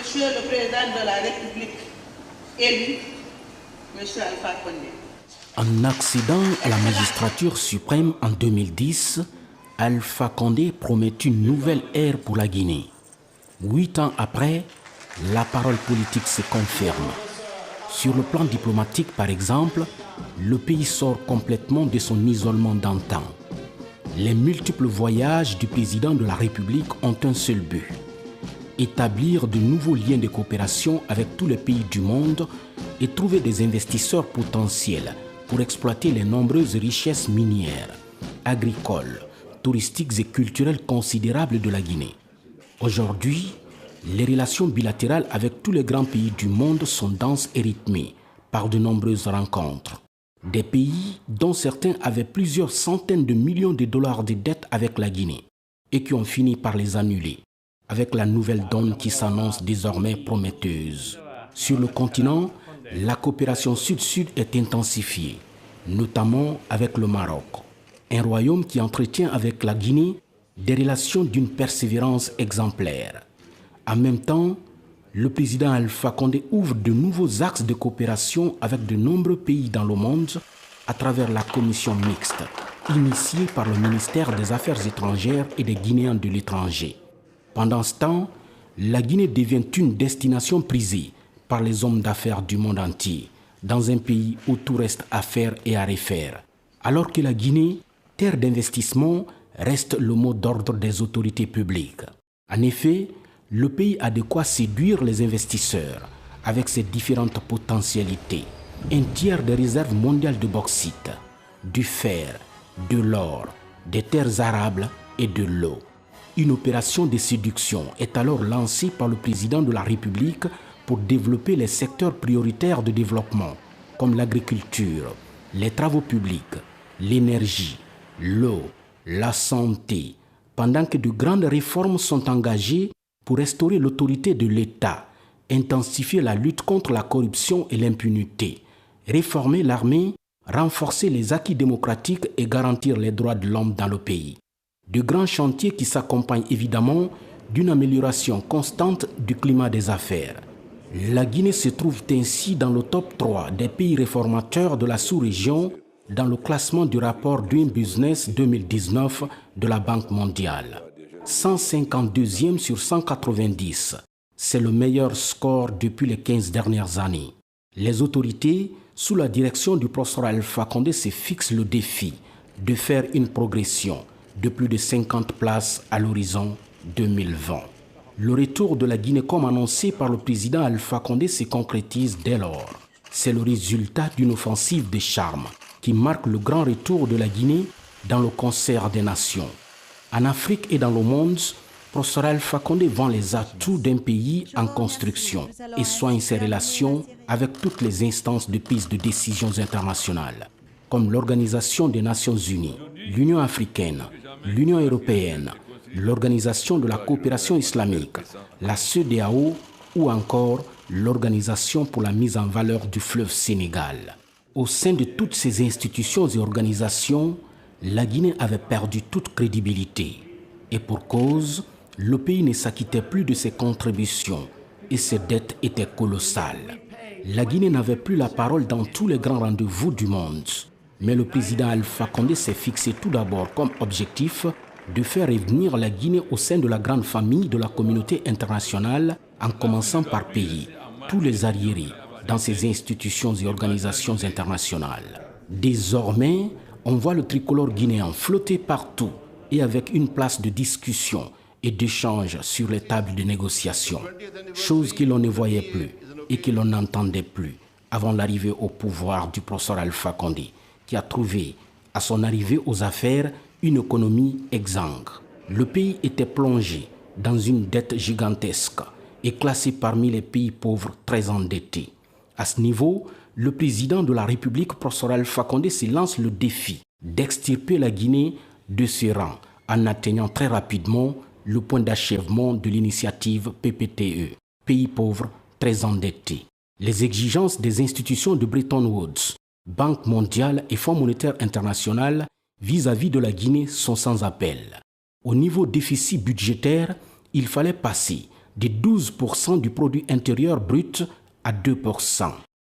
Monsieur le Président de la République élu, Monsieur Alpha Condé. En accédant à la magistrature suprême en 2010, Alpha Condé promet une nouvelle ère pour la Guinée. 8 ans après, la parole politique se confirme. Sur le plan diplomatique, par exemple, le pays sort complètement de son isolement d'antan. Les multiples voyages du président de la République ont un seul but: établir de nouveaux liens de coopération avec tous les pays du monde et trouver des investisseurs potentiels pour exploiter les nombreuses richesses minières, agricoles, touristiques et culturelles considérables de la Guinée. Aujourd'hui, les relations bilatérales avec tous les grands pays du monde sont denses et rythmées par de nombreuses rencontres. Des pays dont certains avaient plusieurs centaines de millions de dollars de dettes avec la Guinée et qui ont fini par les annuler, avec la nouvelle donne qui s'annonce désormais prometteuse. Sur le continent, la coopération sud-sud est intensifiée, notamment avec le Maroc, un royaume qui entretient avec la Guinée des relations d'une persévérance exemplaire. En même temps, le président Alpha Condé ouvre de nouveaux axes de coopération avec de nombreux pays dans le monde à travers la commission mixte, initiée par le ministère des Affaires étrangères et des Guinéens de l'étranger. Pendant ce temps, la Guinée devient une destination prisée par les hommes d'affaires du monde entier, dans un pays où tout reste à faire et à refaire, alors que la Guinée, terre d'investissement, reste le mot d'ordre des autorités publiques. En effet, le pays a de quoi séduire les investisseurs avec ses différentes potentialités. Un tiers des réserves mondiales de bauxite, du fer, de l'or, des terres arables et de l'eau. Une opération de séduction est alors lancée par le président de la République pour développer les secteurs prioritaires de développement, comme l'agriculture, les travaux publics, l'énergie, l'eau, la santé, pendant que de grandes réformes sont engagées pour restaurer l'autorité de l'État, intensifier la lutte contre la corruption et l'impunité, réformer l'armée, renforcer les acquis démocratiques et garantir les droits de l'homme dans le pays. De grands chantiers qui s'accompagnent évidemment d'une amélioration constante du climat des affaires. La Guinée se trouve ainsi dans le top 3 des pays réformateurs de la sous-région dans le classement du rapport Doing Business 2019 de la Banque mondiale. 152e sur 190. C'est le meilleur score depuis les 15 dernières années. Les autorités, sous la direction du professeur Alpha Condé, se fixent le défi de faire une progression de plus de 50 places à l'horizon 2020. Le retour de la Guinée comme annoncé par le président Alpha Condé se concrétise dès lors. C'est le résultat d'une offensive de charme qui marque le grand retour de la Guinée dans le concert des nations. En Afrique et dans le monde, professeur Alpha Condé vend les atouts d'un pays en construction et soigne ses relations avec toutes les instances de prise de décisions internationales, comme l'Organisation des Nations Unies, l'Union africaine, l'Union européenne, l'Organisation de la coopération islamique, la CEDEAO ou encore l'Organisation pour la mise en valeur du fleuve Sénégal. Au sein de toutes ces institutions et organisations, la Guinée avait perdu toute crédibilité. Et pour cause, le pays ne s'acquittait plus de ses contributions et ses dettes étaient colossales. La Guinée n'avait plus la parole dans tous les grands rendez-vous du monde. Mais le président Alpha Condé s'est fixé tout d'abord comme objectif de faire revenir la Guinée au sein de la grande famille de la communauté internationale en commençant par payer tous les arriérés dans ces institutions et organisations internationales. Désormais, on voit le tricolore guinéen flotter partout et avec une place de discussion et d'échange sur les tables de négociation, chose que l'on ne voyait plus et que l'on n'entendait plus avant l'arrivée au pouvoir du professeur Alpha Condé, qui a trouvé, à son arrivée aux affaires, une économie exsangue. Le pays était plongé dans une dette gigantesque et classé parmi les pays pauvres très endettés. À ce niveau, le président de la République, professeur Alpha Condé, se lance le défi d'extirper la Guinée de ses rangs en atteignant très rapidement le point d'achèvement de l'initiative PPTE, pays pauvres très endettés. Les exigences des institutions de Bretton Woods, Banque mondiale et Fonds monétaire international vis-à-vis de la Guinée sont sans appel. Au niveau déficit budgétaire, il fallait passer de 12% du produit intérieur brut à 2%.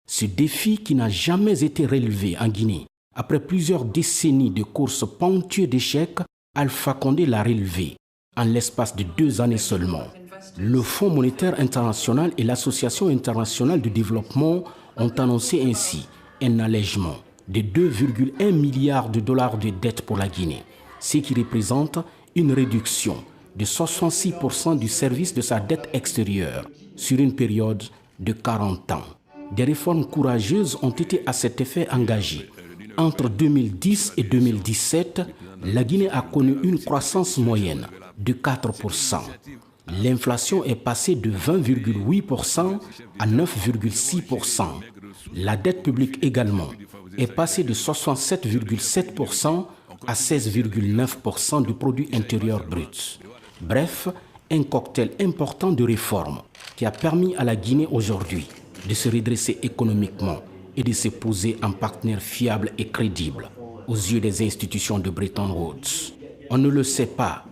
Ce défi qui n'a jamais été relevé en Guinée, après plusieurs décennies de courses ponctuées d'échecs, Alpha Condé l'a relevé en l'espace de 2 années seulement. Le Fonds monétaire international et l'Association internationale de développement ont annoncé ainsi un allègement de 2,1 milliards de dollars de dette pour la Guinée, ce qui représente une réduction de 66% du service de sa dette extérieure sur une période de 40 ans. Des réformes courageuses ont été à cet effet engagées. Entre 2010 et 2017, la Guinée a connu une croissance moyenne de 4%. L'inflation est passée de 20,8% à 9,6%. La dette publique également est passée de 67,7% à 16,9% du produit intérieur brut. Bref, un cocktail important de réformes qui a permis à la Guinée aujourd'hui de se redresser économiquement et de se poser en partenaire fiable et crédible aux yeux des institutions de Bretton Woods. On ne le sait pas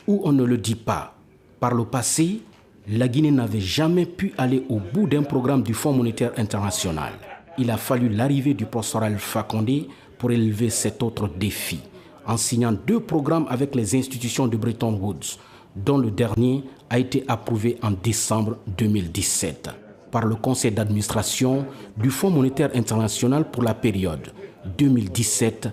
ou on ne le dit pas. Par le passé, la Guinée n'avait jamais pu aller au bout d'un programme du Fonds monétaire international. Il a fallu l'arrivée du professeur Alpha Condé pour élever cet autre défi, en signant 2 programmes avec les institutions de Bretton Woods, dont le dernier a été approuvé en décembre 2017 par le conseil d'administration du Fonds monétaire international pour la période 2017-2020.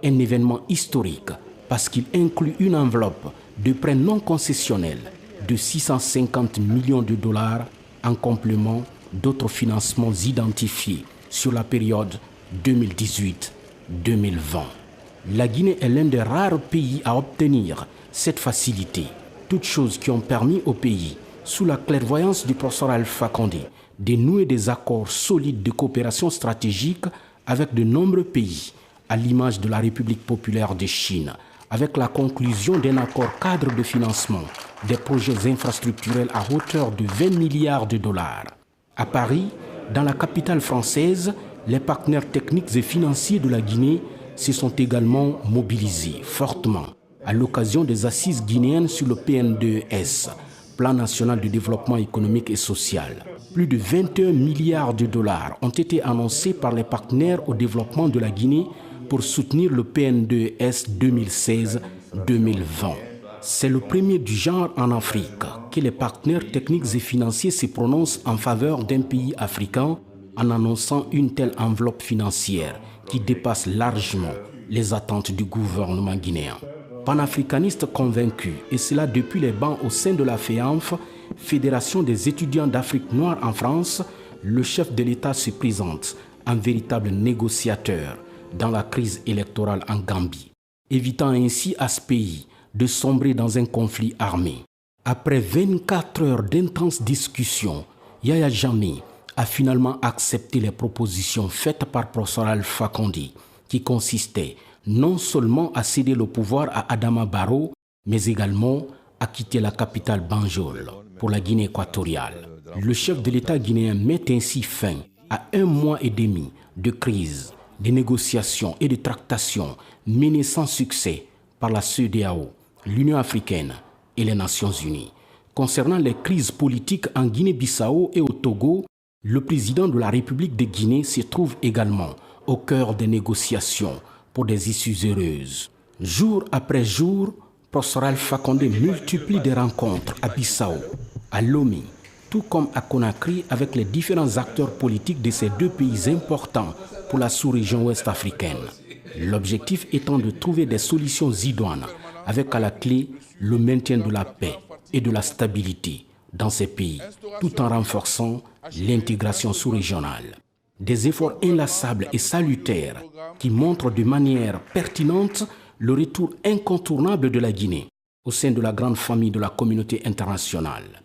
Un événement historique parce qu'il inclut une enveloppe de prêts non concessionnels de 650 millions de dollars en complément d'autres financements identifiés sur la période 2018-2020. La Guinée est l'un des rares pays à obtenir cette facilité, toutes choses qui ont permis au pays, sous la clairvoyance du professeur Alpha Condé, de nouer des accords solides de coopération stratégique avec de nombreux pays, à l'image de la République populaire de Chine, avec la conclusion d'un accord cadre de financement des projets infrastructurels à hauteur de 20 milliards de dollars. À Paris, dans la capitale française, les partenaires techniques et financiers de la Guinée se sont également mobilisés fortement à l'occasion des assises guinéennes sur le PN2S, Plan national de développement économique et social. Plus de 21 milliards de dollars ont été annoncés par les partenaires au développement de la Guinée pour soutenir le PN2S 2016-2020. C'est le premier du genre en Afrique que les partenaires techniques et financiers se prononcent en faveur d'un pays africain en annonçant une telle enveloppe financière qui dépasse largement les attentes du gouvernement guinéen. Panafricaniste convaincu, et cela depuis les bancs au sein de la FEANF, Fédération des étudiants d'Afrique noire en France, le chef de l'État se présente en véritable négociateur dans la crise électorale en Gambie, évitant ainsi à ce pays de sombrer dans un conflit armé. Après 24 heures d'intenses discussions, Yahya Jammeh a finalement accepté les propositions faites par professeur Alpha Condé, qui consistaient non seulement à céder le pouvoir à Adama Barrow, mais également à quitter la capitale Banjul pour la Guinée équatoriale. Le chef de l'État guinéen met ainsi fin à 1 mois et demi de crise, de négociations et de tractations menées sans succès par la CEDEAO, l'Union africaine et les Nations unies. Concernant les crises politiques en Guinée-Bissau et au Togo, le président de la République de Guinée se trouve également au cœur des négociations pour des issues heureuses. Jour après jour, professeur Alpha Condé multiplie des rencontres à Bissau, à Lomé, tout comme à Conakry avec les différents acteurs politiques de ces 2 pays importants pour la sous-région ouest africaine. L'objectif étant de trouver des solutions idoines avec à la clé le maintien de la paix et de la stabilité dans ces pays, tout en renforçant l'intégration sous-régionale. Des efforts inlassables et salutaires qui montrent de manière pertinente le retour incontournable de la Guinée au sein de la grande famille de la communauté internationale.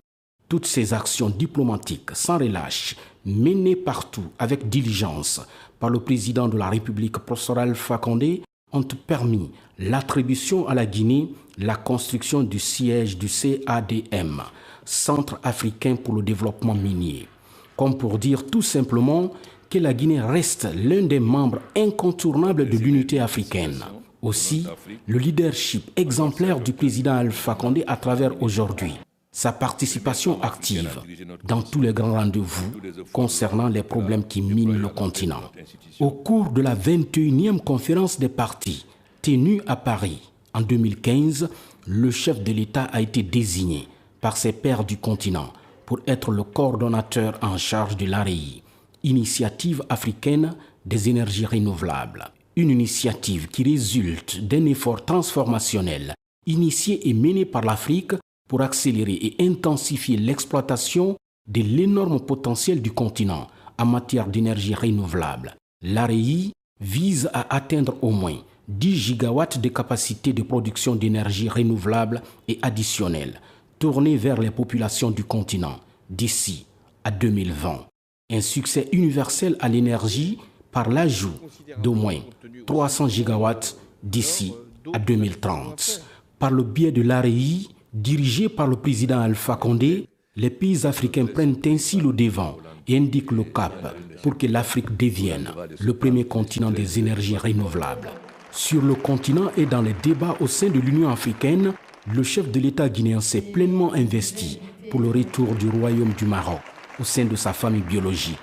Toutes ces actions diplomatiques sans relâche, menées partout avec diligence par le président de la République, professeur Alpha Condé, ont permis l'attribution à la Guinée la construction du siège du CADM, Centre africain pour le développement minier, comme pour dire tout simplement que la Guinée reste l'un des membres incontournables de l'unité africaine. Aussi, le leadership exemplaire du président Alpha Condé à travers aujourd'hui sa participation active dans tous les grands rendez-vous concernant les problèmes qui minent le continent. Au cours de la 21e conférence des partis tenue à Paris en 2015, le chef de l'État a été désigné par ses pairs du continent pour être le coordonnateur en charge de l'AREI, Initiative africaine des énergies renouvelables. Une initiative qui résulte d'un effort transformationnel initié et mené par l'Afrique pour accélérer et intensifier l'exploitation de l'énorme potentiel du continent en matière d'énergie renouvelable. L'AREI vise à atteindre au moins 10 gigawatts de capacité de production d'énergie renouvelable et additionnelle, tournée vers les populations du continent d'ici à 2020. Un succès universel à l'énergie par l'ajout d'au moins 300 gigawatts d'ici à 2030. Par le biais de l'AREI, dirigé par le président Alpha Condé, les pays africains prennent ainsi le devant et indiquent le cap pour que l'Afrique devienne le premier continent des énergies renouvelables. Sur le continent et dans les débats au sein de l'Union africaine, le chef de l'État guinéen s'est pleinement investi pour le retour du Royaume du Maroc au sein de sa famille biologique,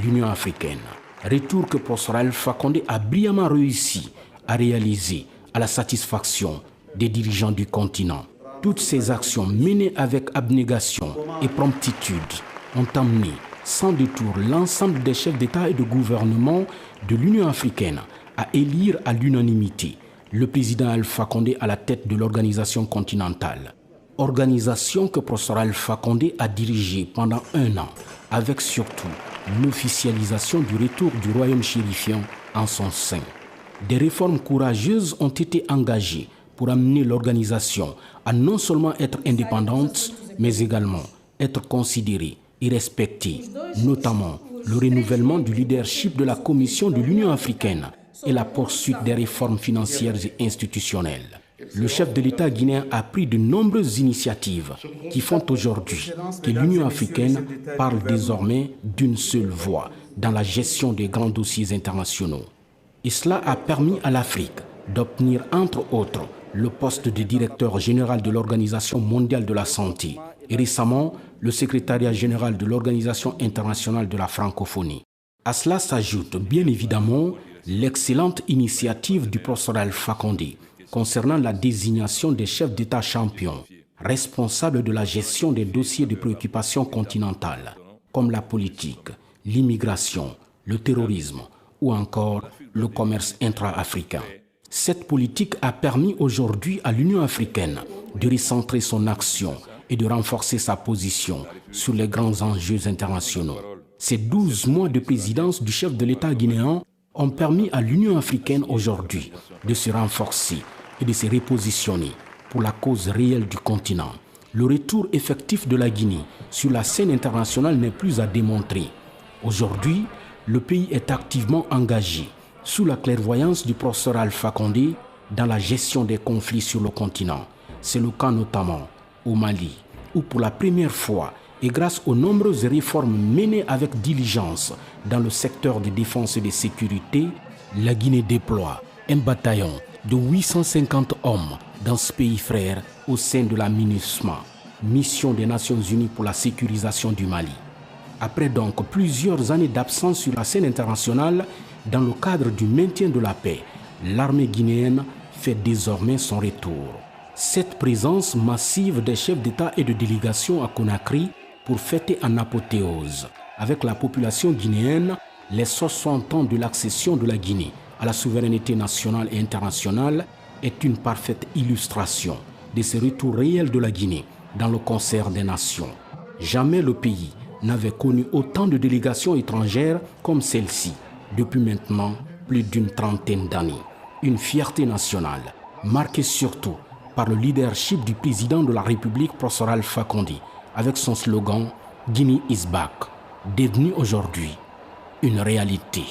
l'Union africaine. Retour que professeur Alpha Condé a brillamment réussi à réaliser à la satisfaction des dirigeants du continent. Toutes ces actions menées avec abnégation et promptitude ont amené sans détour l'ensemble des chefs d'État et de gouvernement de l'Union africaine à élire à l'unanimité le président Alpha Condé à la tête de l'organisation continentale. Organisation que professeur Alpha Condé a dirigée pendant 1 an, avec surtout l'officialisation du retour du royaume chérifien en son sein. Des réformes courageuses ont été engagées pour amener l'organisation à non seulement être indépendante, mais également être considérée et respectée, notamment le renouvellement du leadership de la Commission de l'Union africaine et la poursuite des réformes financières et institutionnelles. Le chef de l'État guinéen a pris de nombreuses initiatives qui font aujourd'hui que l'Union africaine parle désormais d'une seule voix dans la gestion des grands dossiers internationaux. Et cela a permis à l'Afrique d'obtenir, entre autres, le poste de directeur général de l'Organisation mondiale de la santé et récemment le secrétariat général de l'Organisation internationale de la francophonie. À cela s'ajoute bien évidemment l'excellente initiative du professeur Alpha Condé concernant la désignation des chefs d'État champions, responsables de la gestion des dossiers de préoccupation continentale, comme la politique, l'immigration, le terrorisme ou encore le commerce intra-africain. Cette politique a permis aujourd'hui à l'Union africaine de recentrer son action et de renforcer sa position sur les grands enjeux internationaux. Ces 12 mois de présidence du chef de l'État guinéen ont permis à l'Union africaine aujourd'hui de se renforcer et de se repositionner pour la cause réelle du continent. Le retour effectif de la Guinée sur la scène internationale n'est plus à démontrer. Aujourd'hui, le pays est activement engagé sous la clairvoyance du professeur Alpha Condé dans la gestion des conflits sur le continent. C'est le cas notamment au Mali, où pour la première fois et grâce aux nombreuses réformes menées avec diligence dans le secteur de défense et de sécurité, la Guinée déploie un bataillon de 850 hommes dans ce pays frère au sein de la MINUSMA, Mission des Nations Unies pour la sécurisation du Mali. Après donc plusieurs années d'absence sur la scène internationale, dans le cadre du maintien de la paix, l'armée guinéenne fait désormais son retour. Cette présence massive des chefs d'État et de délégation à Conakry pour fêter en apothéose avec la population guinéenne les 60 ans de l'accession de la Guinée à la souveraineté nationale et internationale est une parfaite illustration de ce retour réel de la Guinée dans le concert des nations. Jamais le pays n'avait connu autant de délégations étrangères comme celle-ci depuis maintenant plus d'une trentaine d'années. Une fierté nationale marquée surtout par le leadership du président de la République, professeur Alpha Condé, avec son slogan « Guinea is back », devenu aujourd'hui une réalité.